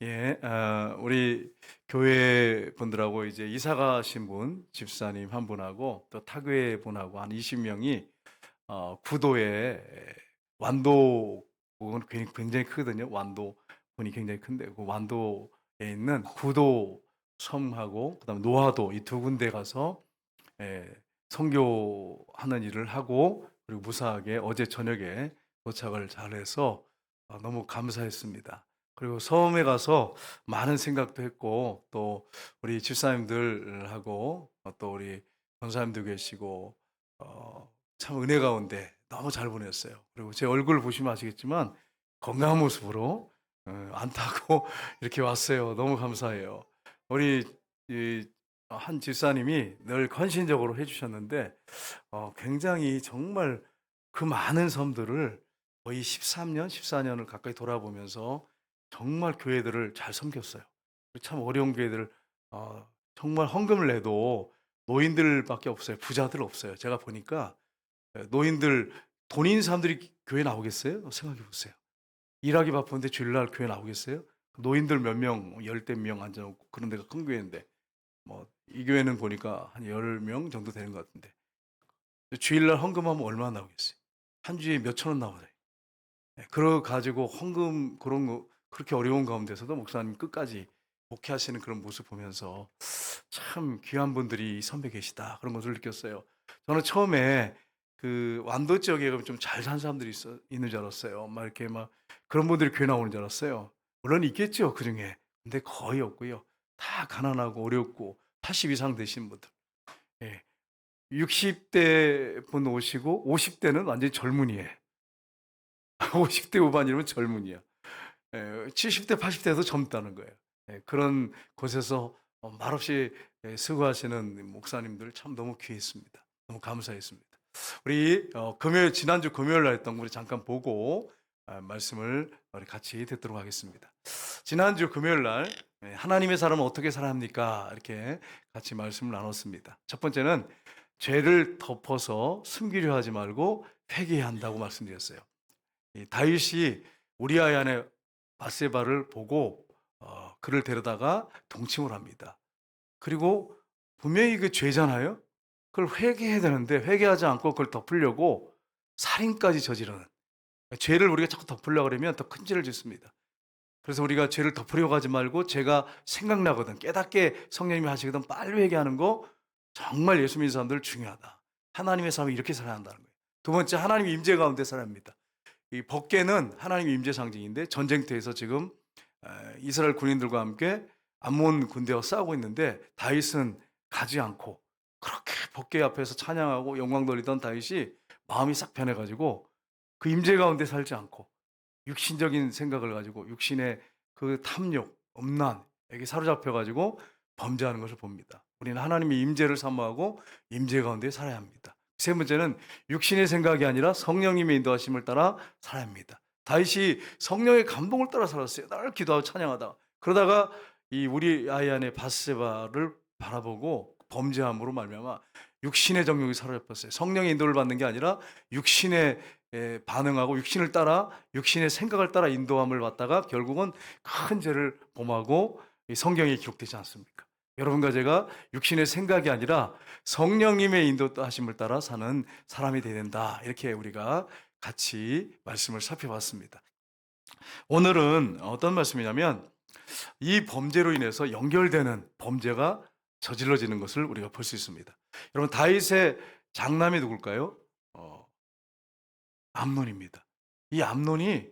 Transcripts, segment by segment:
예, 우리 교회 분들하고 이제 이사 가신 분, 집사님 한 분하고 또 타교회 분하고 한 20명이 구도에 완도군 굉장히 크거든요. 완도군이 굉장히 큰데 그 완도에 있는 구도 섬하고 그다음에 노화도 이 두 군데 가서 예, 선교하는 일을 하고 그리고 무사하게 어제 저녁에 도착을 잘해서 너무 감사했습니다. 그리고 섬에 가서 많은 생각도 했고 또 우리 집사님들하고 또 우리 권사님도 계시고 참 은혜 가운데 너무 잘 보냈어요. 그리고 제 얼굴 보시면 아시겠지만 건강한 모습으로 안 타고 이렇게 왔어요. 너무 감사해요. 우리 한 집사님이 늘 헌신적으로 해주셨는데 굉장히 정말 그 많은 섬들을 거의 13년, 14년을 가까이 돌아보면서 정말 교회들을 잘 섬겼어요. 참 어려운 교회들을 정말 헌금을 내도 노인들밖에 없어요. 부자들 없어요. 제가 보니까 노인들 돈 있는 사람들이 교회 나오겠어요? 생각해 보세요. 일하기 바쁜데 주일날 교회 나오겠어요? 노인들 몇 명, 열댓 명 앉아놓고 그런 데가 큰 교회인데 뭐 이 교회는 보니까 한 10명 정도 되는 것 같은데 주일날 헌금하면 얼마나 나오겠어요? 한 주에 몇천 원 나오잖아요. 그러 가지고 헌금 그런 거 그렇게 어려운 가운데서도 목사님 끝까지 목회하시는 그런 모습 보면서 참 귀한 분들이 이 선배 계시다 그런 것을 느꼈어요. 저는 처음에 그 완도 지역에 좀 잘 사는 사람들이 있는 줄 알았어요. 막 이렇게 막 그런 분들이 교회 나오는 줄 알았어요. 물론 있겠죠 그 중에. 근데 거의 없고요. 다 가난하고 어렵고 80 이상 되신 분들. 예. 60대 분 오시고 50대는 완전히 젊은이에요. 50대 후반이면 젊은이야. 70대, 80대도 젊다는 거예요. 그런 곳에서 말없이 수고하시는 목사님들 참 너무 귀했습니다. 너무 감사했습니다. 우리 금요일 지난주 금요일 날 했던 거 우리 잠깐 보고 말씀을 우리 같이 듣도록 하겠습니다. 지난주 금요일 날 하나님의 사람은 어떻게 살아야 합니까? 이렇게 같이 말씀을 나눴습니다. 첫 번째는 죄를 덮어서 숨기려 하지 말고 회개해야 한다고 말씀드렸어요. 다윗이 우리아의 아내 바세바를 보고 그를 데려다가 동침을 합니다. 그리고 분명히 그 죄잖아요. 그걸 회개해야 되는데 회개하지 않고 그걸 덮으려고 살인까지 저지르는 죄를 우리가 자꾸 덮으려고 그러면 더 큰 죄를 짓습니다. 그래서 우리가 죄를 덮으려고 하지 말고 죄가 생각나거든 깨닫게 성령님이 하시거든 빨리 회개하는 거 정말 예수 믿는 사람들 중요하다. 하나님의 삶이 이렇게 살아야 한다는 거예요. 두 번째 하나님의 임재 가운데 살아야 합니다. 이 법궤는 하나님의 임재 상징인데 전쟁터에서 지금 이스라엘 군인들과 함께 암몬 군대와 싸우고 있는데 다윗은 가지 않고 그렇게 법궤 앞에서 찬양하고 영광 돌리던 다윗이 마음이 싹 변해가지고 그 임재 가운데 살지 않고 육신적인 생각을 가지고 육신의 그 탐욕, 엄난에게 사로잡혀가지고 범죄하는 것을 봅니다. 우리는 하나님의 임재를 사모하고 임재 가운데 살아야 합니다. 세 번째는 육신의 생각이 아니라 성령님의 인도하심을 따라 살아야 합니다. 다윗이 성령의 감동을 따라 살았어요. 늘 기도하고 찬양하다가 그러다가 이 우리 아이 안에 바세바를 바라보고 범죄함으로 말미암아 육신의 정욕이 사로잡혔어요. 성령의 인도를 받는 게 아니라 육신의 반응하고 육신을 따라 육신의 생각을 따라 인도함을 받다가 결국은 큰 죄를 범하고 성경에 기록되지 않습니까? 여러분과 제가 육신의 생각이 아니라 성령님의 인도하심을 따라 사는 사람이 되야 된다. 이렇게 우리가 같이 말씀을 살펴봤습니다. 오늘은 어떤 말씀이냐면 이 범죄로 인해서 연결되는 범죄가 저질러지는 것을 우리가 볼 수 있습니다. 여러분 다윗의 장남이 누굴까요? 암논입니다. 이 암논이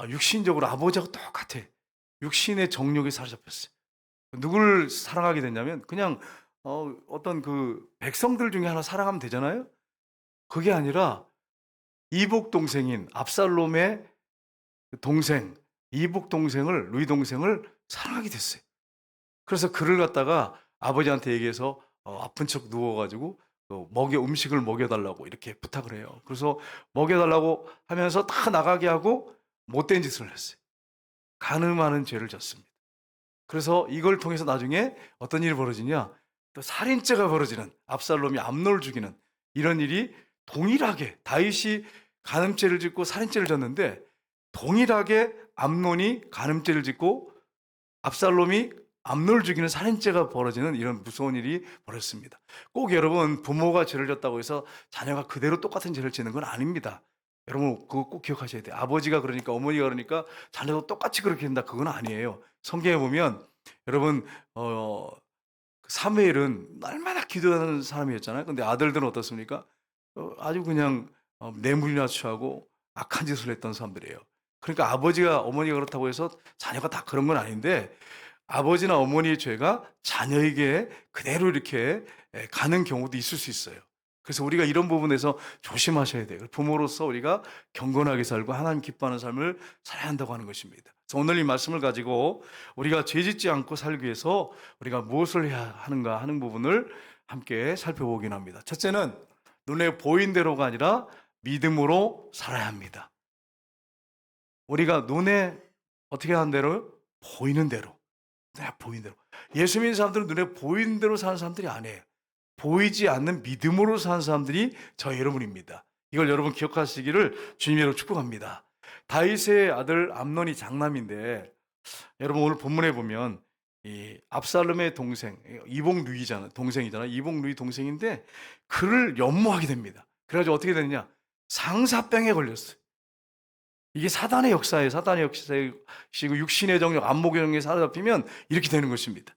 육신적으로 아버지하고 똑같아. 육신의 정욕에 사로잡혔어요. 누굴 사랑하게 됐냐면 그냥 어떤 그 백성들 중에 하나 사랑하면 되잖아요. 그게 아니라 이복 동생인 압살롬의 동생, 이복 동생을 루이 동생을 사랑하게 됐어요. 그래서 그를 갖다가 아버지한테 얘기해서 아픈 척 누워가지고 음식을 먹여달라고 이렇게 부탁을 해요. 그래서 먹여달라고 하면서 다 나가게 하고 못된 짓을 했어요. 간음하는 죄를 졌습니다. 그래서 이걸 통해서 나중에 어떤 일이 벌어지냐? 또 살인죄가 벌어지는 압살롬이 암논을 죽이는 이런 일이 동일하게 다윗이 간음죄를 짓고 살인죄를 졌는데 동일하게 암논이 간음죄를 짓고 압살롬이 암논을 죽이는 살인죄가 벌어지는 이런 무서운 일이 벌어졌습니다. 꼭 여러분 부모가 죄를 졌다고 해서 자녀가 그대로 똑같은 죄를 짓는 건 아닙니다. 여러분 그거 꼭 기억하셔야 돼요. 아버지가 그러니까 어머니가 그러니까 자녀도 똑같이 그렇게 된다 그건 아니에요. 성경에 보면 여러분 사무엘은 날마다 기도하는 사람이었잖아요. 근데 아들들은 어떻습니까? 아주 그냥 뇌물이나 취하고 악한 짓을 했던 사람들이에요. 그러니까 아버지가 어머니가 그렇다고 해서 자녀가 다 그런 건 아닌데 아버지나 어머니의 죄가 자녀에게 그대로 이렇게 가는 경우도 있을 수 있어요. 그래서 우리가 이런 부분에서 조심하셔야 돼요. 부모로서 우리가 경건하게 살고 하나님 기뻐하는 삶을 살아야 한다고 하는 것입니다. 그래서 오늘 이 말씀을 가지고 우리가 죄짓지 않고 살기 위해서 우리가 무엇을 해야 하는가 하는 부분을 함께 살펴보긴 합니다. 첫째는 눈에 보인 대로가 아니라 믿음으로 살아야 합니다. 우리가 눈에 어떻게 하는 대로? 보이는 대로. 보이는 대로. 예수 믿는 사람들은 눈에 보이는 대로 사는 사람들이 아니에요. 보이지 않는 믿음으로 사는 사람들이 저 여러분입니다. 이걸 여러분 기억하시기를 주님으로 축복합니다. 다윗의 아들 암논이 장남인데 여러분 오늘 본문에 보면 이 압살롬의 동생 이복 루이잖아 동생이잖아. 이복 루이 동생인데 그를 연모하게 됩니다. 그래가지고 어떻게 되느냐? 상사병에 걸렸어요. 이게 사단의 역사예요. 사단의 역사이고 육신의 정력, 안목의 정력에 사로잡히면 이렇게 되는 것입니다.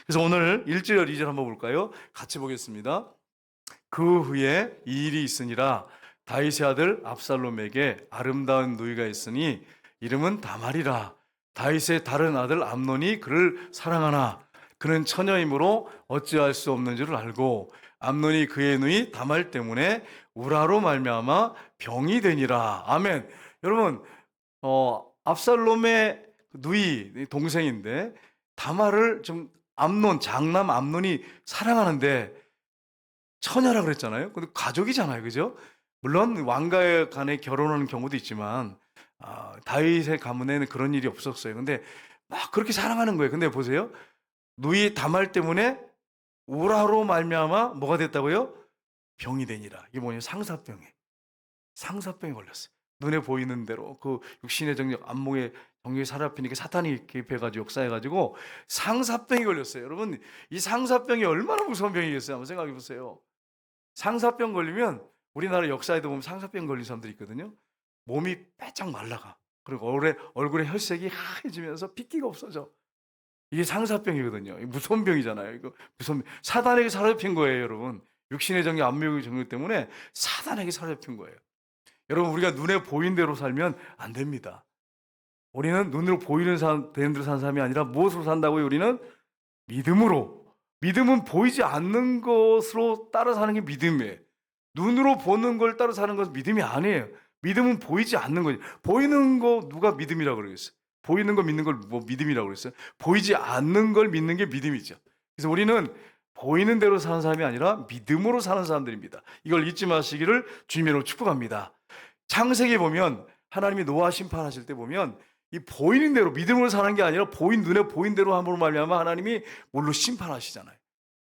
그래서 오늘 1절, 2절 한번 볼까요? 같이 보겠습니다. 그 후에 이 일이 있으니라 다윗의 아들 압살롬에게 아름다운 누이가 있으니 이름은 다말이라. 다윗의 다른 아들 암논이 그를 사랑하나 그는 처녀이므로 어찌할 수 없는 줄을 알고 암논이 그의 누이 다말 때문에 우라로 말미암아 병이 되니라. 아멘. 여러분 압살롬의 누이 동생인데 다말을 좀 암논 장남 암논이 사랑하는데 처녀라 그랬잖아요. 근데 가족이잖아요, 그죠? 물론 왕가에 간에 결혼하는 경우도 있지만 다윗의 가문에는 그런 일이 없었어요. 근데 막 그렇게 사랑하는 거예요. 근데 보세요, 누이 다말 때문에 우라로 말미암아 뭐가 됐다고요? 병이 되니라. 이게 뭐냐면 상사병에 걸렸어요. 눈에 보이는 대로 그 육신의 정력, 안목의 정력이 사로잡히니까 사탄이 개입해가지고 역사해가지고 상사병이 걸렸어요. 여러분 이 상사병이 얼마나 무서운 병이겠어요? 한번 생각해 보세요. 상사병 걸리면 우리나라 역사에도 보면 상사병 걸린 사람들이 있거든요. 몸이 빼짝 말라가. 그리고 얼굴에 혈색이 하얘지면서 핏기가 없어져. 이게 상사병이거든요. 무서운 병이잖아요. 이거 무서운 사단에게 사로잡힌 거예요, 여러분. 육신의 정력, 안목의 정력 때문에 사단에게 사로잡힌 거예요. 여러분 우리가 눈에 보이는 대로 살면 안 됩니다. 우리는 눈으로 보이는 되는 대로 사는 사람이 아니라 무엇으로 산다고요? 우리는 믿음으로. 믿음은 보이지 않는 것으로 따라 사는 게 믿음이에요. 눈으로 보는 걸 따라 사는 것은 믿음이 아니에요. 믿음은 보이지 않는 거지. 보이는 거 누가 믿음이라고 그러겠어요? 보이는 거 믿는 걸 뭐 믿음이라고 그랬어요? 보이지 않는 걸 믿는 게 믿음이죠. 그래서 우리는 보이는 대로 사는 사람이 아니라 믿음으로 사는 사람들입니다. 이걸 잊지 마시기를 주님으로 축복합니다. 창세기에 보면 하나님이 노아 심판하실 때 보면 이 보이는 대로 믿음으로 사는 게 아니라 눈에 보인 대로 함으로 말미암아 하나님이 뭘로 심판하시잖아요.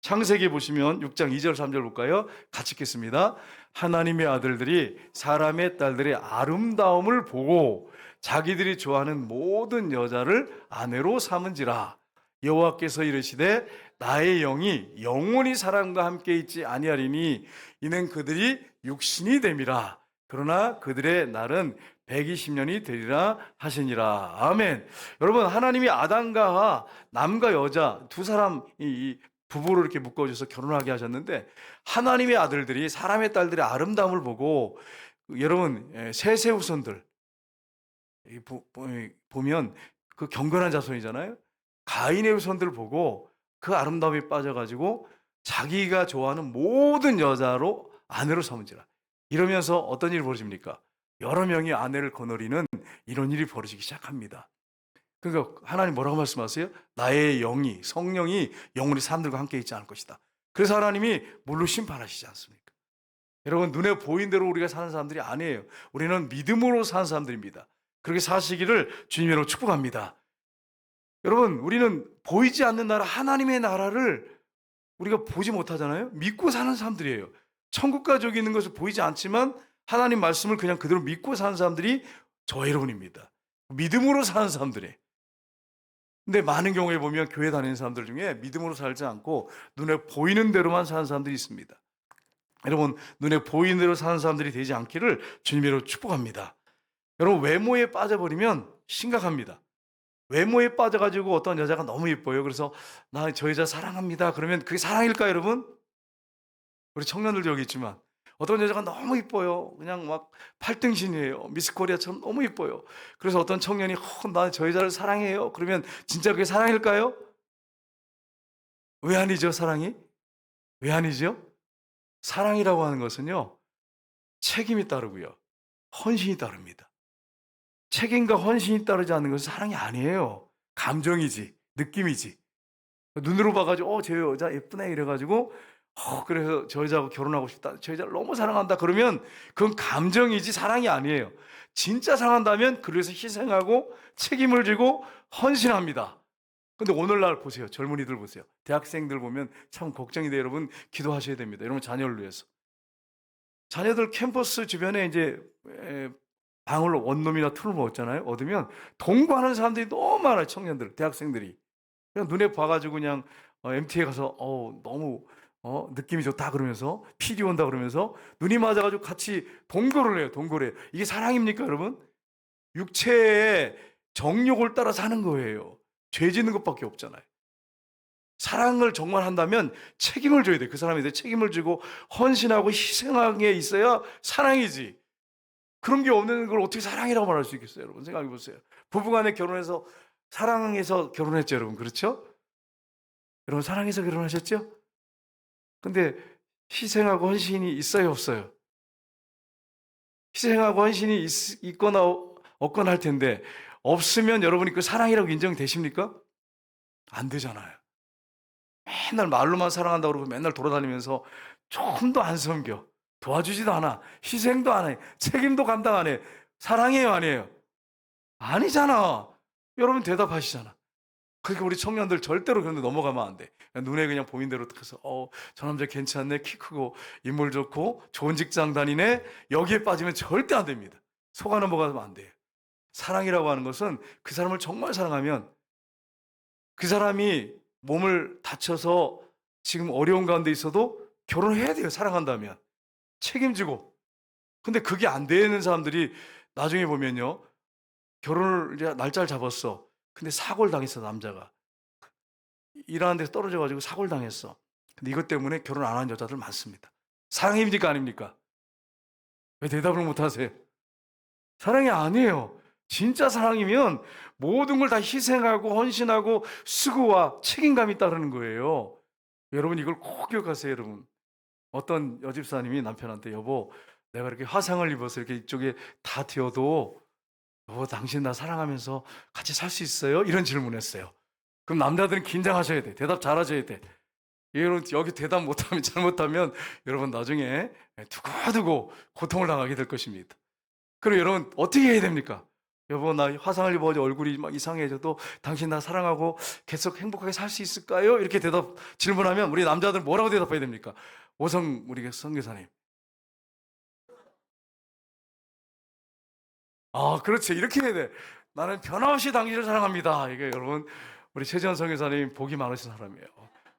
창세기 보시면 6장 2절 3절 볼까요? 같이 읽겠습니다. 하나님의 아들들이 사람의 딸들의 아름다움을 보고 자기들이 좋아하는 모든 여자를 아내로 삼은지라. 여호와께서 이르시되 나의 영이 영원히 사람과 함께 있지 아니하리니 이는 그들이 육신이 됨이라. 그러나 그들의 날은 120년이 되리라 하시니라. 아멘. 여러분 하나님이 아담과 남과 여자 두 사람 이 부부로 이렇게 묶어줘서 결혼하게 하셨는데 하나님의 아들들이 사람의 딸들의 아름다움을 보고 여러분 셋의 후손들 보면 그 경건한 자손이잖아요. 가인의 후손들을 보고 그 아름다움에 빠져가지고 자기가 좋아하는 모든 여자로 아내로 삼은지라. 이러면서 어떤 일이 벌어집니까? 여러 명이 아내를 거느리는 이런 일이 벌어지기 시작합니다. 그러니까 하나님 뭐라고 말씀하세요? 나의 영이 성령이 영원히 사람들과 함께 있지 않을 것이다. 그래서 하나님이 물로 심판하시지 않습니까? 여러분 눈에 보인 대로 우리가 사는 사람들이 아니에요. 우리는 믿음으로 사는 사람들입니다. 그렇게 사시기를 주님으로 축복합니다. 여러분 우리는 보이지 않는 나라 하나님의 나라를 우리가 보지 못하잖아요. 믿고 사는 사람들이에요. 천국 가족이 있는 것을 보이지 않지만 하나님 말씀을 그냥 그대로 믿고 사는 사람들이 저 여러분입니다. 믿음으로 사는 사람들이에요. 근데 많은 경우에 보면 교회 다니는 사람들 중에 믿음으로 살지 않고 눈에 보이는 대로만 사는 사람들이 있습니다. 여러분, 눈에 보이는 대로 사는 사람들이 되지 않기를 주님으로 축복합니다. 여러분, 외모에 빠져버리면 심각합니다. 외모에 빠져가지고 어떤 여자가 너무 예뻐요. 그래서 나 저 여자 사랑합니다. 그러면 그게 사랑일까요, 여러분? 우리 청년들도 여기 있지만 어떤 여자가 너무 이뻐요. 그냥 막 팔등신이에요. 미스 코리아처럼 너무 이뻐요. 그래서 어떤 청년이 나 저 여자를 사랑해요. 그러면 진짜 그게 사랑일까요? 왜 아니죠, 사랑이? 왜 아니죠? 사랑이라고 하는 것은요, 책임이 따르고요, 헌신이 따릅니다. 책임과 헌신이 따르지 않는 것은 사랑이 아니에요. 감정이지, 느낌이지. 눈으로 봐가지고 저 여자 예쁘네 이래가지고 그래서 저 여자하고 결혼하고 싶다, 저 여자를 너무 사랑한다 그러면 그건 감정이지 사랑이 아니에요. 진짜 사랑한다면 그래서 희생하고 책임을 지고 헌신합니다. 근데 오늘날 보세요. 젊은이들 보세요. 대학생들 보면 참 걱정이 돼요. 여러분, 기도하셔야 됩니다. 여러분 자녀를 위해서. 자녀들 캠퍼스 주변에 이제 방을 원룸이나 투룸 얻으면 동거하는 사람들이 너무 많아요. 청년들, 대학생들이. 그냥 눈에 봐가지고 그냥 MT에 가서 너무 느낌이 좋다 그러면서 필이 온다 그러면서 눈이 맞아가지고 같이 동거를 해요. 동거를 해요. 이게 사랑입니까, 여러분? 육체의 정욕을 따라 사는 거예요. 죄 짓는 것밖에 없잖아요. 사랑을 정말 한다면 책임을 져야 돼. 그 사람에 대해 책임을 지고 헌신하고 희생하는 게 있어야 사랑이지. 그런 게 없는 걸 어떻게 사랑이라고 말할 수 있겠어요, 여러분? 생각해 보세요. 부부간에 결혼해서 사랑해서 결혼했죠, 여러분. 그렇죠? 여러분 사랑해서 결혼하셨죠? 근데 희생하고 헌신이 있어요, 없어요? 희생하고 헌신이 있거나 없거나 할 텐데 없으면 여러분이 그 사랑이라고 인정되십니까? 안 되잖아요. 맨날 말로만 사랑한다고 그러고 맨날 돌아다니면서 조금도 안 섬겨. 도와주지도 않아. 희생도 안 해. 책임도 감당 안 해. 사랑해요, 아니에요? 아니잖아. 여러분 대답하시잖아. 그러니까 우리 청년들 절대로 그런 데 넘어가면 안 돼. 눈에 그냥 보이는 대로 해서 저 남자 괜찮네. 키 크고 인물 좋고 좋은 직장 다니네. 여기에 빠지면 절대 안 됩니다. 속아 넘어가면 안 돼요. 사랑이라고 하는 것은 그 사람을 정말 사랑하면 그 사람이 몸을 다쳐서 지금 어려운 가운데 있어도 결혼을 해야 돼요. 사랑한다면. 책임지고. 근데 그게 안 되는 사람들이 나중에 보면요. 결혼을 이제 날짜를 잡았어. 근데 사고를 당했어, 남자가. 일하는 데서 떨어져 가지고 사고를 당했어. 근데 이것 때문에 결혼 안 한 여자들 많습니다. 사랑입니까, 아닙니까? 왜 대답을 못 하세요? 사랑이 아니에요. 진짜 사랑이면 모든 걸 다 희생하고 헌신하고 수고와 책임감이 따르는 거예요. 여러분 이걸 꼭 기억하세요, 여러분. 어떤 여집사님이 남편한테 여보, 내가 이렇게 화상을 입어서 이렇게 이쪽에 다 튀어도 여보 당신 나 사랑하면서 같이 살 수 있어요? 이런 질문했어요. 그럼 남자들은 긴장하셔야 돼. 대답 잘하셔야 돼. 여러분 여기 대답 못하면 잘못하면 여러분 나중에 두고두고 고통을 당하게 될 것입니다. 그럼 여러분 어떻게 해야 됩니까? 여보 나 화상을 입어가지고 얼굴이 막 이상해져도 당신 나 사랑하고 계속 행복하게 살 수 있을까요? 이렇게 질문하면 우리 남자들은 뭐라고 대답해야 됩니까? 오성 우리 선교사님. 그렇지. 이렇게 해야 돼. 나는 변함없이 당신을 사랑합니다. 이게 여러분 우리 최지원 선교사님 복이 많으신 사람이에요.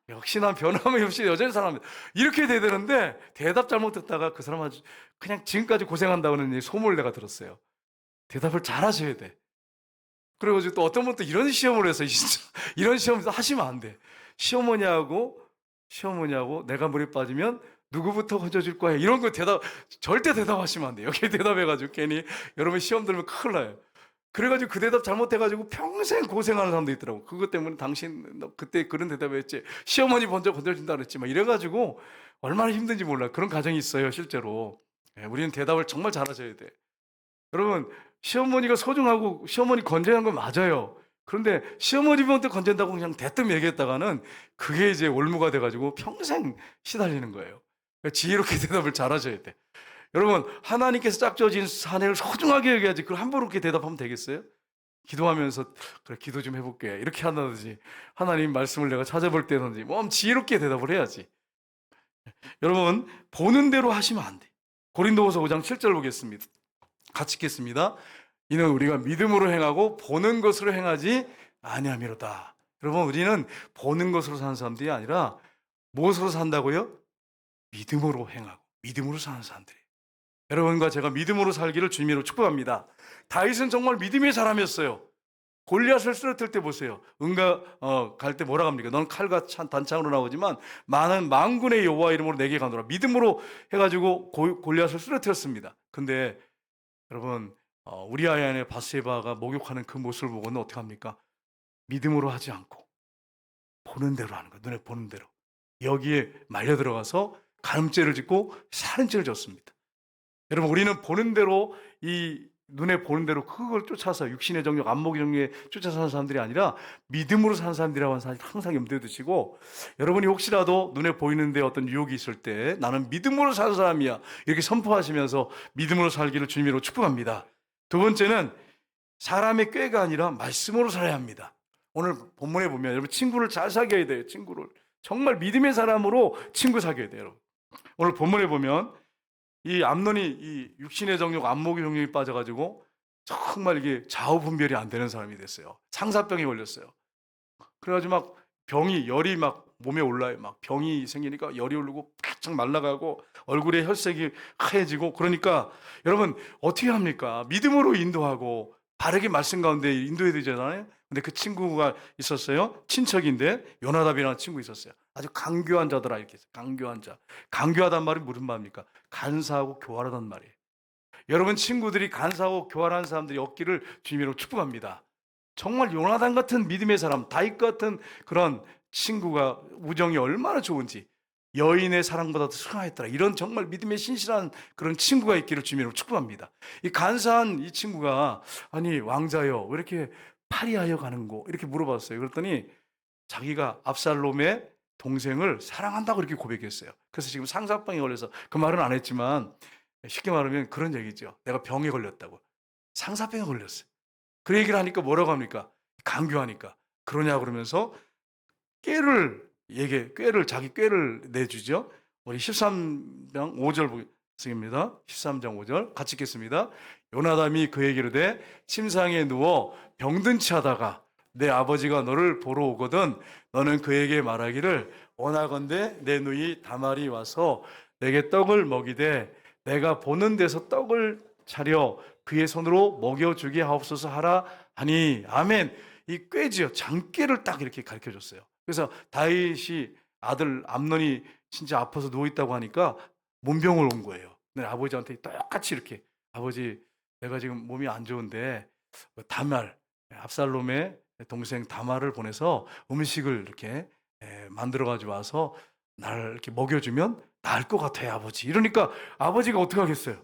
역시 난 변함없이 여자를 사랑합니다. 이렇게 돼야 되는데 대답 잘못했다가 그 사람 아주 그냥 지금까지 고생한다는 소문을 내가 들었어요. 대답을 잘 하셔야 돼. 그래가지고 또 어떤 분도 이런 시험을 해서 진짜 이런 시험에서 하시면 안 돼. 시어머니하고 내가 물에 빠지면 누구부터 건져줄 거야? 이런 거 절대 대답하시면 안 돼. 여기 대답해가지고 괜히 여러분 시험 들면 큰일 나요. 그래가지고 그 대답 잘못해가지고 평생 고생하는 사람도 있더라고. 그것 때문에 당신 그때 그런 대답했지. 시어머니 먼저 건져준다 그랬지. 막 이래가지고 얼마나 힘든지 몰라. 그런 가정이 있어요, 실제로. 우리는 대답을 정말 잘하셔야 돼. 여러분 시어머니가 소중하고 시어머니 건져야 하는 건 맞아요. 그런데 시어머니한테 건진다고 그냥 대뜸 얘기했다가는 그게 이제 올무가 돼가지고 평생 시달리는 거예요. 지혜롭게 대답을 잘 하셔야 돼. 여러분 하나님께서 짝져진 사내를 소중하게 여겨야지 그걸 함부로 그렇게 대답하면 되겠어요? 기도하면서 그래 기도 좀 해볼게 이렇게 한다든지 하나님 말씀을 내가 찾아볼 때든지 뭐 지혜롭게 대답을 해야지. 여러분 보는 대로 하시면 안 돼. 고린도후서 5장 7절 보겠습니다. 같이 읽겠습니다. 이는 우리가 믿음으로 행하고 보는 것으로 행하지 아니함이로다. 여러분, 우리는 보는 것으로 사는 사람들이 아니라 무엇으로 산다고요? 믿음으로 행하고 믿음으로 사는 사람들이에요. 여러분과 제가 믿음으로 살기를 주님으로 축복합니다. 다윗은 정말 믿음의 사람이었어요. 골리앗을 쓰러뜨릴 때 보세요. 응가 갈 때 뭐라 합니까? 넌 칼과 단창으로 나오지만 많은 만군의 여호와 이름으로 내게 가노라. 믿음으로 해가지고 골리앗을 쓰러뜨렸습니다. 근데 여러분, 우리아의 아내 바세바가 목욕하는 그 모습을 보고는 어떻게 합니까? 믿음으로 하지 않고 보는 대로 하는 거예요. 눈에 보는 대로. 여기에 말려 들어가서 간음죄를 짓고 살인죄를 졌습니다. 여러분, 우리는 보는 대로, 이 눈에 보는 대로 그걸 쫓아서 육신의 정욕, 안목의 정욕에 쫓아 사는 사람들이 아니라 믿음으로 사는 사람들이라고 하는 사실 항상 염두에 두시고, 여러분이 혹시라도 눈에 보이는데 어떤 유혹이 있을 때 나는 믿음으로 사는 사람이야, 이렇게 선포하시면서 믿음으로 살기를 주님으로 축복합니다. 두 번째는 사람의 꾀가 아니라 말씀으로 살아야 합니다. 오늘 본문에 보면 여러분, 친구를 잘 사귀어야 돼요. 친구를 정말 믿음의 사람으로 친구 사귀어야 돼요. 여러분, 오늘 본문에 보면 이 암논이 이 육신의 정욕, 안목의 정욕이 빠져가지고 정말 이게 좌우분별이 안 되는 사람이 됐어요. 상사병이 걸렸어요. 그래가지고 막 열이 막 몸에 올라요. 막 병이 생기니까 열이 오르고 바짝 말라가고 얼굴에 혈색이 하얘지고. 그러니까 여러분, 어떻게 합니까? 믿음으로 인도하고 바르게 말씀 가운데 인도해야 되잖아요. 근데 그 친구가 있었어요. 친척인데 요나답이라는 친구 있었어요. 아주 강교한 자더라, 이렇게 했어요. 강교한 자. 강교하단 말이 무슨 말입니까? 간사하고 교활하단 말이에요. 여러분, 친구들이 간사하고 교활한 사람들이 없기를 주님으로 축복합니다. 정말 요나단 같은 믿음의 사람, 다윗 같은 그런 친구가 우정이 얼마나 좋은지, 여인의 사랑보다도 승하였더라, 이런 정말 믿음의 신실한 그런 친구가 있기를 주님으로 축복합니다. 이 간사한 이 친구가, 아니 왕자여 왜 이렇게 파리하여 가는고, 이렇게 물어봤어요. 그랬더니 자기가 압살롬의 동생을 사랑한다고 이렇게 고백했어요. 그래서 지금 상사병에 걸려서 그 말은 안 했지만 쉽게 말하면 그런 얘기죠. 내가 병에 걸렸다고. 상사병에 걸렸어요. 그 얘기를 하니까 뭐라고 합니까? 강교하니까. 그러냐 그러면서 자기 꾀를 내주죠. 우리 13장 5절 보겠습니다. 13장 5절 같이 읽겠습니다. 요나담이 그에게 이르되 침상에 누워 병든 채 하다가 내 아버지가 너를 보러 오거든 너는 그에게 말하기를 원하건대 내 누이 다말이 와서 내게 떡을 먹이되 내가 보는 데서 떡을 차려 그의 손으로 먹여주게 하옵소서 하라 하니. 아멘. 이 꾀지요. 장꾀를 딱 이렇게 가르쳐 줬어요. 그래서 다윗이 아들 암논이 진짜 아파서 누워있다고 하니까 문병을 온 거예요. 근데 아버지한테 똑같이 이렇게, 아버지 내가 지금 몸이 안 좋은데 다말, 압살롬의 동생 다말을 보내서 음식을 이렇게 만들어가지고 와서 나를 이렇게 먹여주면 나을 것 같아요 아버지. 이러니까 아버지가 어떻게 하겠어요?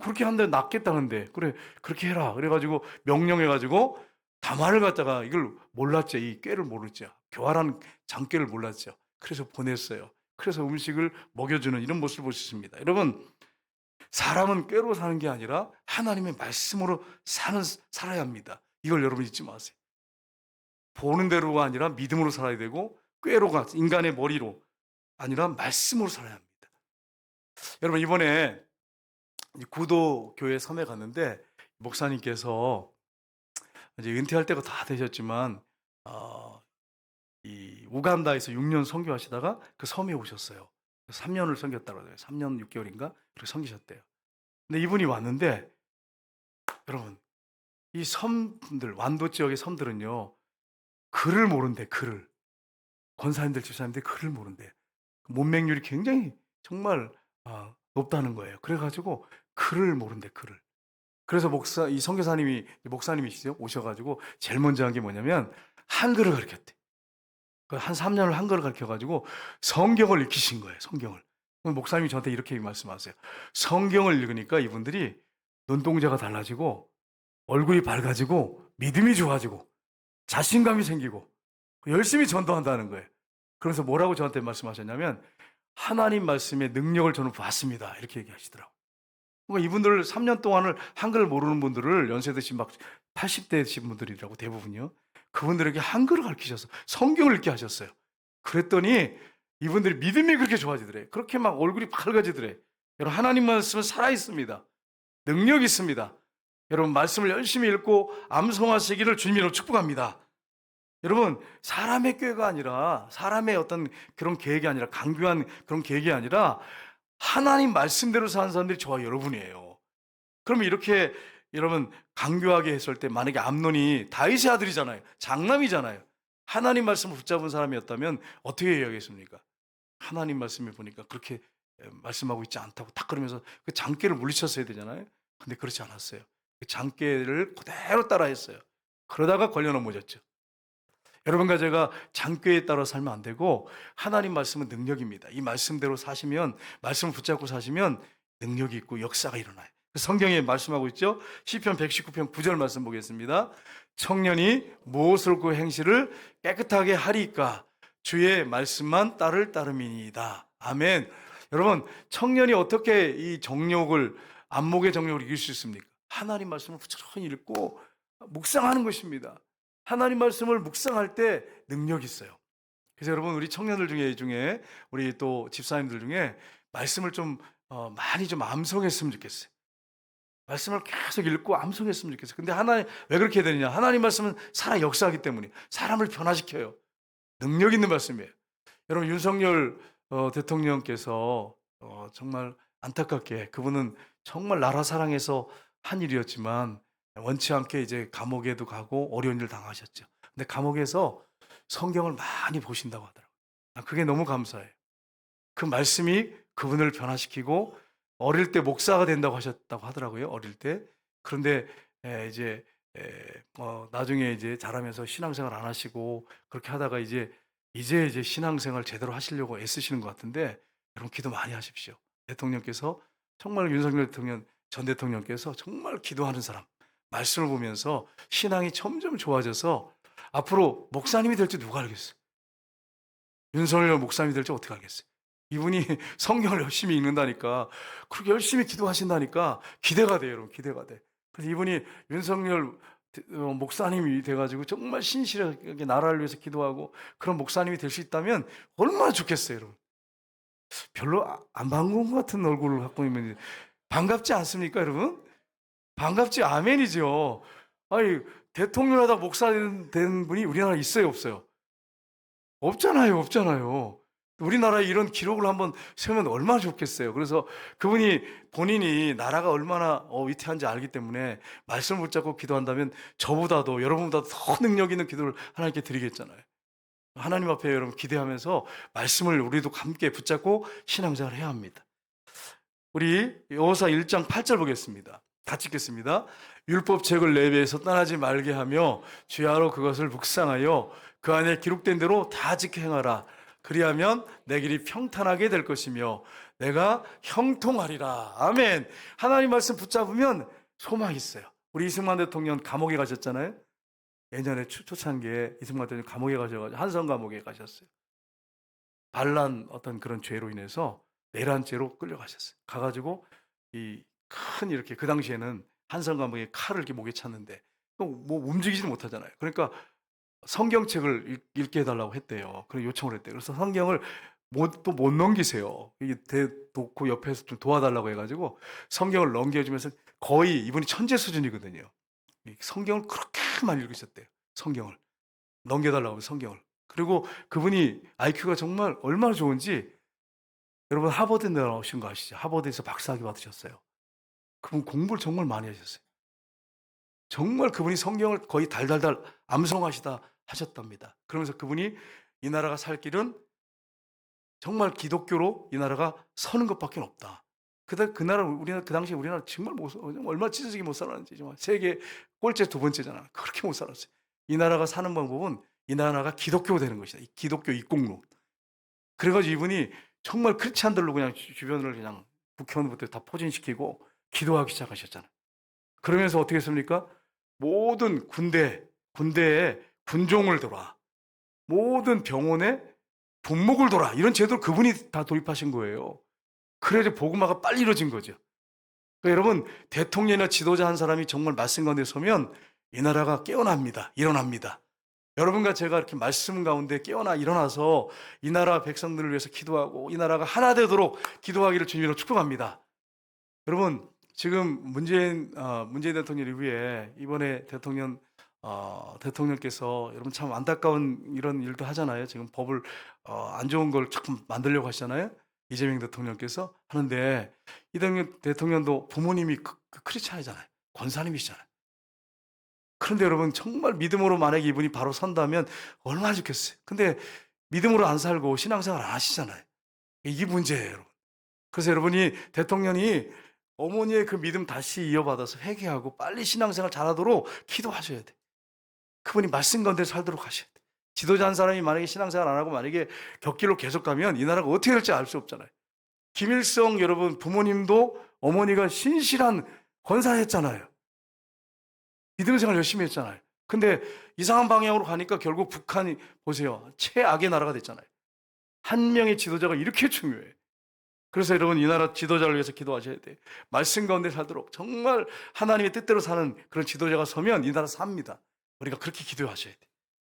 그렇게 한데 낫겠다는데, 그래 그렇게 해라 그래가지고 명령해가지고 다말을 갖다가, 이걸 몰랐죠. 이 꾀를 모르죠. 교활한 장꾀를 몰랐죠. 그래서 보냈어요. 그래서 음식을 먹여주는 이런 모습을 볼 수 있습니다. 여러분, 사람은 꾀로 사는 게 아니라 하나님의 말씀으로 살아야 합니다. 이걸 여러분 잊지 마세요. 보는 대로가 아니라 믿음으로 살아야 되고, 꾀로가 인간의 머리로 아니라 말씀으로 살아야 합니다. 여러분, 이번에 구도교회 섬에 갔는데 목사님께서 이제 은퇴할 때가 다 되셨지만 이 우간다에서 6년 선교하시다가 그 섬에 오셨어요. 3년을 섬겼다고 해요. 3년 6개월인가 그렇게 섬기셨대요. 근데 이분이 왔는데 여러분, 이 섬들, 완도 지역의 섬들은요 글을 모른대. 글을, 권사님들 집사님들 글을 모른대. 문맹률이 굉장히 정말 높다는 거예요. 그래가지고 글을 모른대. 글을. 그래서 이 선교사님이, 목사님이시죠, 오셔가지고 제일 먼저 한 게 뭐냐면 한글을 가르쳤대. 한 3년을 한글을 가르쳐가지고 성경을 읽히신 거예요. 성경을. 목사님이 저한테 이렇게 말씀하세요. 성경을 읽으니까 이분들이 눈동자가 달라지고 얼굴이 밝아지고 믿음이 좋아지고 자신감이 생기고 열심히 전도한다는 거예요. 그래서 뭐라고 저한테 말씀하셨냐면 하나님 말씀의 능력을 저는 봤습니다. 이렇게 얘기하시더라고요. 그러니까 이분들 3년 동안을 한글을 모르는 분들을, 연세 드신 막 80대신 분들이라고 대부분요. 그분들에게 한글을 가르치셔서 성경을 읽게 하셨어요. 그랬더니 이분들이 믿음이 그렇게 좋아지더래. 그렇게 막 얼굴이 밝아지더래. 여러분, 하나님 말씀은 살아있습니다. 능력이 있습니다. 여러분 말씀을 열심히 읽고 암송하시기를 주님으로 축복합니다. 여러분 사람의 꾀가 아니라 사람의 어떤 그런 계획이 아니라 강교한 그런 계획이 아니라 하나님 말씀대로 사는 사람들이 저와 여러분이에요. 그러면 이렇게 여러분 강교하게 했을 때 만약에 암논이 다윗의 아들이잖아요. 장남이잖아요. 하나님 말씀을 붙잡은 사람이었다면 어떻게 이야기했습니까? 하나님 말씀을 보니까 그렇게 말씀하고 있지 않다고 딱 그러면서 그 장깨를 물리쳤어야 되잖아요. 근데 그렇지 않았어요. 그 장깨를 그대로 따라했어요. 그러다가 걸려 넘어졌죠. 여러분과 제가 장꾀에 따라 살면 안 되고 하나님 말씀은 능력입니다. 이 말씀대로 사시면 말씀을 붙잡고 사시면 능력이 있고 역사가 일어나요. 성경에 말씀하고 있죠. 시편 119편 9절 말씀 보겠습니다. 청년이 무엇을 그 행실을 깨끗하게 하리까 주의 말씀만 따름이니이다. 아멘. 여러분 청년이 어떻게 이 정욕을 안목의 정욕을 이길 수 있습니까? 하나님 말씀을 부지런히 읽고 묵상하는 것입니다. 하나님 말씀을 묵상할 때 능력이 있어요. 그래서 여러분 우리 청년들 중에 우리 또 집사님들 중에 말씀을 좀 많이 좀 암송했으면 좋겠어요. 말씀을 계속 읽고 암송했으면 좋겠어요. 근데 하나님 왜 그렇게 되느냐? 하나님 말씀은 살아 역사하기 때문에 사람을 변화시켜요. 능력 있는 말씀이에요. 여러분 윤석열 대통령께서 정말 안타깝게 그분은 정말 나라 사랑해서 한 일이었지만 원치 않게 이제 감옥에도 가고 어려운 일을 당하셨죠. 근데 감옥에서 성경을 많이 보신다고 하더라고요. 그게 너무 감사해요. 그 말씀이 그분을 변화시키고 어릴 때 목사가 된다고 하셨다고 하더라고요. 어릴 때. 그런데 이제 나중에 이제 자라면서 신앙생활 안 하시고 그렇게 하다가 이제 신앙생활 제대로 하시려고 애쓰시는 것 같은데 여러분 기도 많이 하십시오. 대통령께서 정말 윤석열 전 대통령께서 정말 기도하는 사람, 말씀을 보면서 신앙이 점점 좋아져서 앞으로 목사님이 될지 누가 알겠어요? 윤석열 목사님이 될지 어떻게 알겠어요? 이분이 성경을 열심히 읽는다니까, 그렇게 열심히 기도하신다니까 기대가 돼요, 여러분. 기대가 돼. 그래서 이분이 윤석열 목사님이 돼가지고 정말 신실하게 나라를 위해서 기도하고 그런 목사님이 될 수 있다면 얼마나 좋겠어요, 여러분. 별로 안 반가운 것 같은 얼굴을 갖고 있는 반갑지 않습니까, 여러분? 반갑지, 아멘이죠. 아니 대통령 하다 목사 된 분이 우리나라에 있어요, 없어요? 없잖아요. 우리나라에 이런 기록을 한번 세우면 얼마나 좋겠어요. 그래서 그분이 본인이 나라가 얼마나 위태한지 알기 때문에 말씀을 붙잡고 기도한다면 저보다도 여러분보다도 더 능력 있는 기도를 하나님께 드리겠잖아요. 하나님 앞에 여러분 기대하면서 말씀을 우리도 함께 붙잡고 신앙생활을 해야 합니다. 우리 여호사 1장 8절 보겠습니다. 같이 읽겠습니다. 율법책을 내배에서 떠나지 말게 하며 주야로 그것을 묵상하여 그 안에 기록된 대로 다 지켜 행하라. 그리하면 내 길이 평탄하게 될 것이며 내가 형통하리라. 아멘. 하나님 말씀 붙잡으면 소망이 있어요. 우리 이승만 대통령 감옥에 가셨잖아요. 예전에 초창기에 이승만 대통령 감옥에 가셔가지고 한성 감옥에 가셨어요. 반란 어떤 그런 죄로 인해서 내란죄로 끌려가셨어요. 가가지고 이렇게 그 당시에는 한성 감옥에 칼을 이렇게 목에 찼는데 뭐 움직이지는 못하잖아요. 그러니까 성경책을 읽게 해달라고 했대요. 그런 요청을 했대요. 그래서 성경을 또 못 넘기세요. 이게 놓고 옆에서 좀 도와달라고 해가지고 성경을 넘겨주면서 거의 이분이 천재 수준이거든요. 성경을 그렇게 많이 읽으셨대요. 성경을 넘겨달라고 성경을. 그리고 그분이 IQ가 정말 얼마나 좋은지 여러분 하버드 나오신 거 아시죠? 하버드에서 박사학위 받으셨어요. 그분 공부를 정말 많이 하셨어요. 정말 그분이 성경을 거의 달달달 암송하시다 하셨답니다. 그러면서 그분이 이 나라가 살 길은 정말 기독교로 이 나라가 서는 것밖에 없다. 그 나라 우리나라 그 당시에 우리나라 정말 얼마나 찢어지게 못 살았는지 정말 세계 꼴찌 두 번째잖아. 그렇게 못 살았어요. 이 나라가 사는 방법은 이 나라가 기독교 되는 것이다. 기독교 입국로. 그래가지고 이분이 정말 크리스찬들로 그냥 주변을 그냥 국회의원부터 다 포진시키고 기도하기 시작하셨잖아요. 그러면서 어떻게 했습니까? 모든 군대에 군종을 돌아, 모든 병원에 분목을 돌아, 이런 제도를 그분이 다 도입하신 거예요. 그래야 복음화가 빨리 이루어진 거죠. 그러니까 여러분 대통령이나 지도자 한 사람이 정말 말씀 가운데 서면 이 나라가 깨어납니다. 일어납니다. 여러분과 제가 이렇게 말씀 가운데 일어나서 이 나라 백성들을 위해서 기도하고 이 나라가 하나 되도록 기도하기를 주님으로 축복합니다. 여러분 지금 문재인 대통령 이후에 이번에 대통령께서 여러분 참 안타까운 이런 일도 하잖아요. 지금 법을 안 좋은 걸 자꾸 만들려고 하시잖아요. 이재명 대통령께서 하는데 이재명 대통령도 부모님이 크리스찬이잖아요. 권사님이시잖아요. 그런데 여러분 정말 믿음으로 만약에 이분이 바로 선다면 얼마나 좋겠어요. 근데 믿음으로 안 살고 신앙생활 안 하시잖아요. 이게 문제예요, 여러분. 그래서 여러분이 대통령이 어머니의 그 믿음 다시 이어받아서 회개하고 빨리 신앙생활 잘하도록 기도하셔야 돼. 그분이 말씀 가운데 살도록 하셔야 돼. 지도자 한 사람이 만약에 신앙생활 안 하고 만약에 격길로 계속 가면 이 나라가 어떻게 될지 알 수 없잖아요. 김일성 여러분 부모님도 어머니가 신실한 권사였잖아요. 믿음 생활 열심히 했잖아요. 근데 이상한 방향으로 가니까 결국 북한이 보세요. 최악의 나라가 됐잖아요. 한 명의 지도자가 이렇게 중요해. 그래서 여러분 이 나라 지도자를 위해서 기도하셔야 돼. 말씀 가운데 살도록 정말 하나님의 뜻대로 사는 그런 지도자가 서면 이 나라 삽니다. 우리가 그렇게 기도하셔야 돼.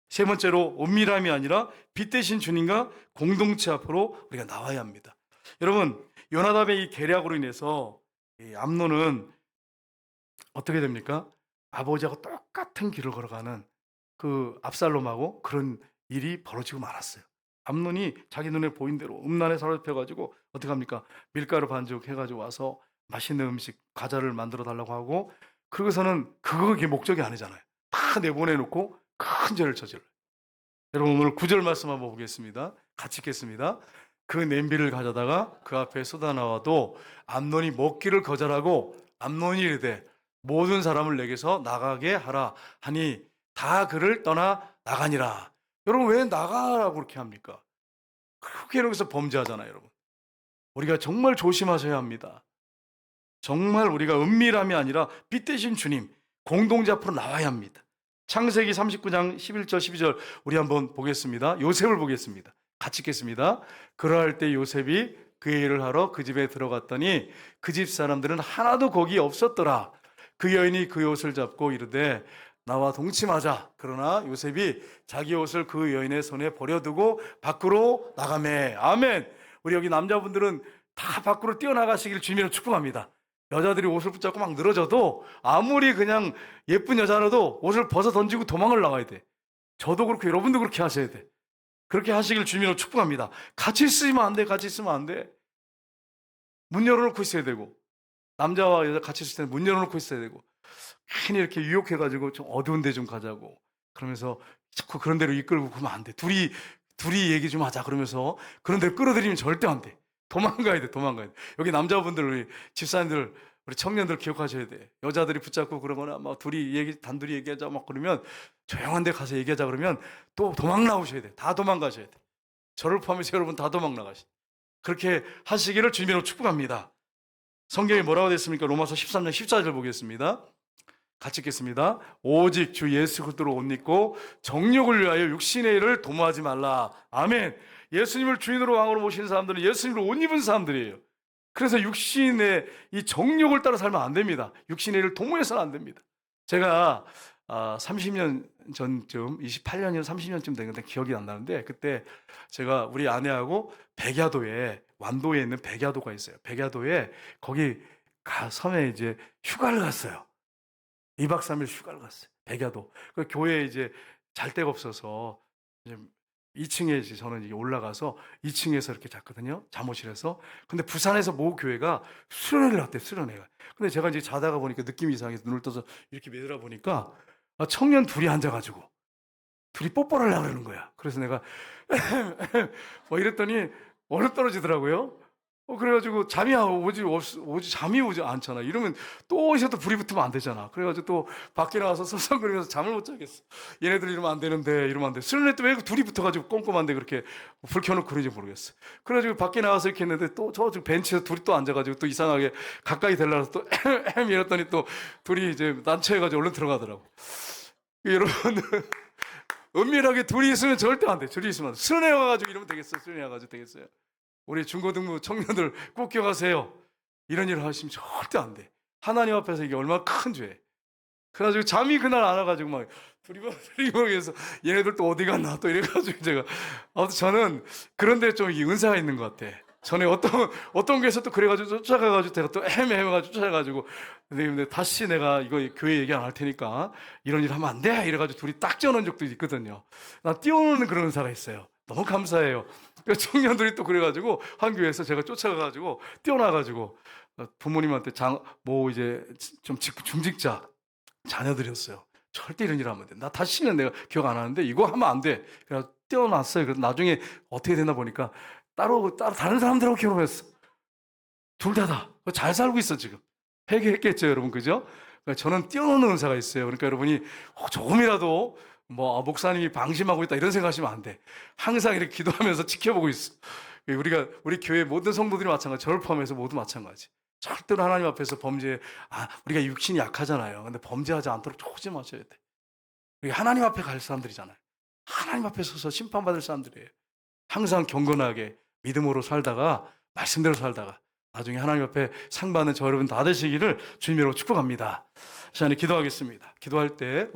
세 번째로 은밀함이 아니라 빛 대신 주님과 공동체 앞으로 우리가 나와야 합니다. 여러분 요나답의 이 계략으로 인해서 이 암논은 어떻게 됩니까? 아버지하고 똑같은 길을 걸어가는 그 압살롬하고 그런 일이 벌어지고 말았어요. 암논이 자기 눈에 보인 대로 음란에 사로잡혀가지고 어떻게 합니까? 밀가루 반죽 해가지고 와서 맛있는 음식 과자를 만들어 달라고 하고 그러고서는 그게 목적이 아니잖아요. 다 내보내놓고 큰 죄를 저질러요. 여러분 오늘 9절 말씀 한번 보겠습니다. 같이 읽겠습니다. 그 냄비를 가져다가 그 앞에 쏟아나와도 암논이 먹기를 거절하고 암논이 이르되 모든 사람을 내게서 나가게 하라 하니 다 그를 떠나 나가니라. 여러분 왜 나가라고 그렇게 합니까? 그렇게 여기서 범죄하잖아요. 여러분 우리가 정말 조심하셔야 합니다. 정말 우리가 은밀함이 아니라 빛 대신 주님 공동체 앞으로 나와야 합니다. 창세기 39장 11절 12절 우리 한번 보겠습니다. 요셉을 보겠습니다. 같이 읽겠습니다. 그러할 때 요셉이 그의 일을 하러 그 집에 들어갔더니 그 집 사람들은 하나도 거기 없었더라. 그 여인이 그 옷을 잡고 이르되 나와 동침하자. 그러나 요셉이 자기 옷을 그 여인의 손에 버려두고 밖으로 나가매. 아멘. 우리 여기 남자분들은 다 밖으로 뛰어나가시기를 주님으로 축복합니다. 여자들이 옷을 붙잡고 막 늘어져도 아무리 그냥 예쁜 여자라도 옷을 벗어 던지고 도망을 나가야 돼. 저도 그렇고 여러분도 그렇게 하셔야 돼. 그렇게 하시길 주님으로 축복합니다. 같이 있으면 안 돼. 같이 있으면 안 돼. 문 열어놓고 있어야 되고 남자와 여자 같이 있을 때는 문 열어놓고 있어야 되고 괜히 이렇게 유혹해가지고 좀 어두운 데 좀 가자고 그러면서 자꾸 그런 데로 이끌고 그러면 안 돼. 둘이 얘기 좀 하자 그러면서 그런 데로 끌어들이면 절대 안 돼. 도망가야 돼. 도망가야 돼. 여기 남자분들 우리 집사님들 우리 청년들 기억하셔야 돼. 여자들이 붙잡고 그러거나 막 단둘이 얘기하자 막 그러면 조용한 데 가서 얘기하자 그러면 또 도망 나오셔야 돼. 다 도망가셔야 돼. 저를 포함해서 여러분 다 도망 나가시. 그렇게 하시기를 주님으로 축복합니다. 성경에 뭐라고 됐습니까? 로마서 13장 14절 보겠습니다. 같이 읽겠습니다. 오직 주 예수 그리스도로 옷 입고 정욕을 위하여 육신의 일을 도모하지 말라. 아멘. 예수님을 주인으로 왕으로 모시는 사람들은 예수님으로 옷 입은 사람들이에요. 그래서 육신의 이 정욕을 따라 살면 안 됩니다. 육신의 일을 도모해서는 안 됩니다. 제가 30년 전쯤 28년이나 30년쯤 된 건데 기억이 안 나는데 그때 제가 우리 아내하고 백야도에 완도에 있는 백야도가 있어요. 백야도에 거기 섬에 이제 휴가를 갔어요. 2박 3일 휴가를 갔어요. 백야도. 그 교회에 이제 잘 데가 없어서 이제 2층에 이제 저는 이제 올라가서 2층에서 이렇게 잤거든요. 잠옷실에서. 근데 부산에서 모 교회가 수련회를 했대요. 수련회가. 근데 제가 이제 자다가 보니까 느낌이 이상해서 눈을 떠서 이렇게 매달아 보니까 청년 둘이 앉아가지고 둘이 뽀뽀를 하려고 그러는 거야. 그래서 내가 뭐 이랬더니 얼어 떨어지더라고요. 그래가지고 잠이 오지 않잖아. 이러면 또 어디서 또 불이 붙으면 안 되잖아. 그래가지고 또 밖에 나와서 서성거리면서 잠을 못 자겠어. 얘네들 이러면 안 되는데, 이러면 안 돼. 수련회 때 왜 둘이 붙어가지고 꼼꼼한데 그렇게 불 켜놓고 그러는지 모르겠어. 그래가지고 밖에 나와서 이렇게 했는데 또 저쪽 벤치에서 둘이 또 앉아가지고 또 이상하게 가까이 되려고 또 이랬더니 또 둘이 이제 난처해가지고 얼른 들어가더라고. 여러분, 은밀하게 둘이 있으면 절대 안 돼. 둘이 있으면 안 돼. 수련회 와가지고 이러면 되겠어. 수련회 와가지고 되겠어요. 우리 중고등부 청년들 꼭 기억하세요. 이런 일을 하시면 절대 안 돼. 하나님 앞에서 이게 얼마나 큰 죄. 그래가지고 잠이 그날 안 와가지고 막 두리번두리번해서 얘네들 또 어디 갔나 또 이래가지고 제가 아무튼 저는 그런데 좀 은사가 있는 것 같아. 전에 어떤 교회에서 또 그래가지고 쫓아가가지고 제가 또 헤매가지고 쫓아가가지고 선생님 다시 내가 이거 교회 얘기 안 할 테니까 이런 일 하면 안 돼 이래가지고 둘이 딱 떼어놓은 적도 있거든요. 나 떼어놓는 그런 은사가 있어요. 너무 감사해요. 그 청년들이 또 그래가지고 한 교회에서 제가 쫓아가가지고 떼어놔가지고 부모님한테 뭐 이제 좀 중직자 자녀들이었어요. 절대 이런 일 하면 안 돼. 나 다시는 내가 기억 안 하는데 이거 하면 안 돼. 그래서 떼어놨어요. 그래서 나중에 어떻게 됐나 보니까 따로 다른 사람들하고 결혼했어. 둘 다다. 잘 살고 있어 지금. 회개했겠죠, 여러분, 그죠? 그러니까 저는 떼어놓는 은사가 있어요. 그러니까 여러분이 조금이라도 뭐 목사님이 방심하고 있다 이런 생각하시면 안 돼. 항상 이렇게 기도하면서 지켜보고 있어. 우리 교회 모든 성도들이 마찬가지, 저를 포함해서 모두 마찬가지. 절대로 하나님 앞에서 우리가 육신이 약하잖아요. 근데 범죄하지 않도록 조심하셔야 돼. 우리가 하나님 앞에 갈 사람들이잖아요. 하나님 앞에 서서 심판받을 사람들이에요. 항상 경건하게 믿음으로 살다가 말씀대로 살다가 나중에 하나님 앞에 상 받는 저 여러분 다 되시기를 주님으로 축복합니다. 시간에 기도하겠습니다. 기도할 때